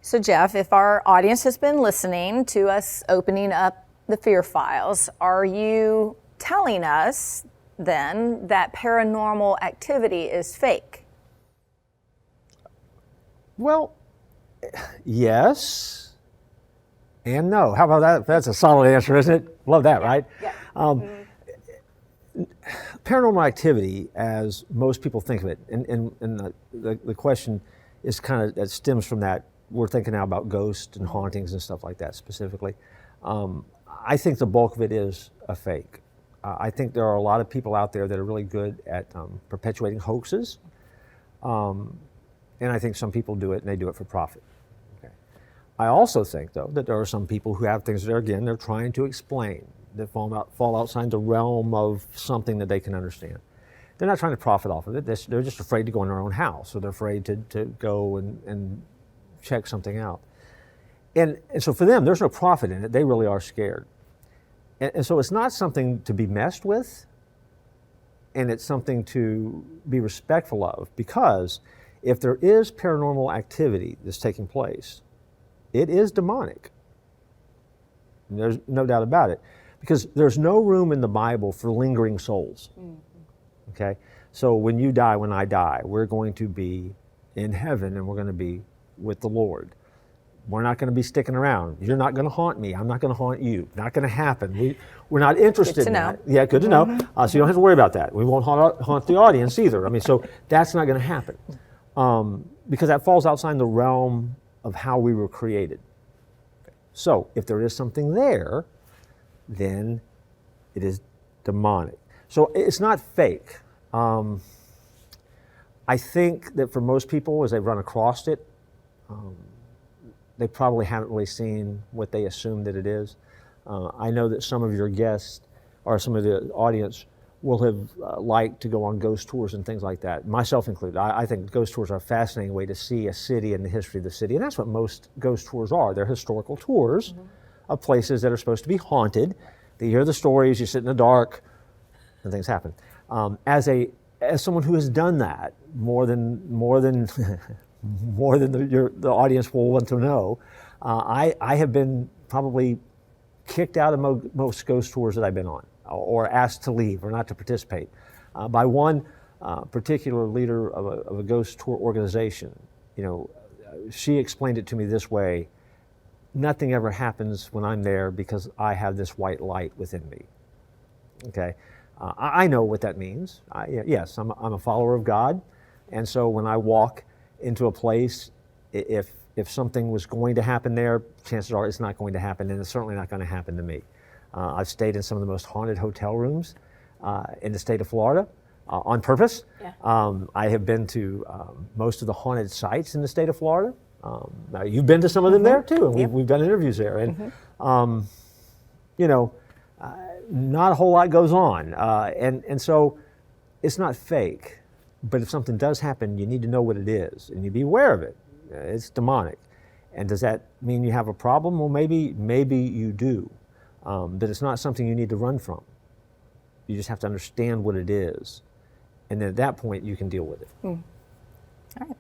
So Jeff, if our audience has been listening to us opening up the fear files, are you telling us then that paranormal activity is fake? Well, yes and no. How about that? That's a solid answer, isn't it? Love that, right? Yeah. Paranormal activity, as most people think of it, and the question is kind of, that stems from that. We're thinking now about ghosts and hauntings and stuff like that specifically. I think the bulk of it is a fake. I think there are a lot of people out there that are really good at perpetuating hoaxes. And I think some people do it and they do it for profit. Okay. I also think, though, that there are some people who have things that are, again, they're trying to explain, that fall outside the realm of something that they can understand. They're not trying to profit off of it. They're just afraid to go in their own house, or they're afraid to go and check something out. And so for them, there's no profit in it. They really are scared. And so it's not something to be messed with, and it's something to be respectful of, because if there is paranormal activity that's taking place, it is demonic. And there's no doubt about it, because there's no room in the Bible for lingering souls. Okay? So when you die, when I die, we're going to be in heaven and we're going to be with the Lord. We're not going to be sticking around. You're not going to haunt me. I'm not going to haunt you. Not going to happen. We're not interested in that. Yeah, good to know. So you don't have to worry about that. We won't haunt the audience either. I mean, so that's not going to happen, because that falls outside the realm of how we were created. So if there is something there, then it is demonic. So it's not fake. I think that for most people, as they run across it, they probably haven't really seen what they assume that it is. I know that some of your guests or some of the audience will have liked to go on ghost tours and things like that, myself included. I think ghost tours are a fascinating way to see a city and the history of the city, and that's what most ghost tours are. They're historical tours of places that are supposed to be haunted. You hear the stories, you sit in the dark, and things happen. As someone who has done that more than the audience will want to know, I have been probably kicked out of most ghost tours that I've been on, or asked to leave or not to participate by one particular leader of a ghost tour organization. You know, she explained it to me this way: nothing ever happens when I'm there because I have this white light within me. Okay, I know what that means. Yes, I'm a follower of God, and so when I walk into a place, if something was going to happen there, chances are it's not going to happen, and it's certainly not going to happen to me. I've stayed in some of the most haunted hotel rooms in the state of Florida on purpose. Yeah. I have been to most of the haunted sites in the state of Florida. Now you've been to some of them there too, and we've done interviews there. And you know, not a whole lot goes on, and so it's not fake. But if something does happen, you need to know what it is, and you be aware of it. It's demonic. And does that mean you have a problem? Well, maybe you do. But it's not something you need to run from. You just have to understand what it is. And then at that point, you can deal with it. All right.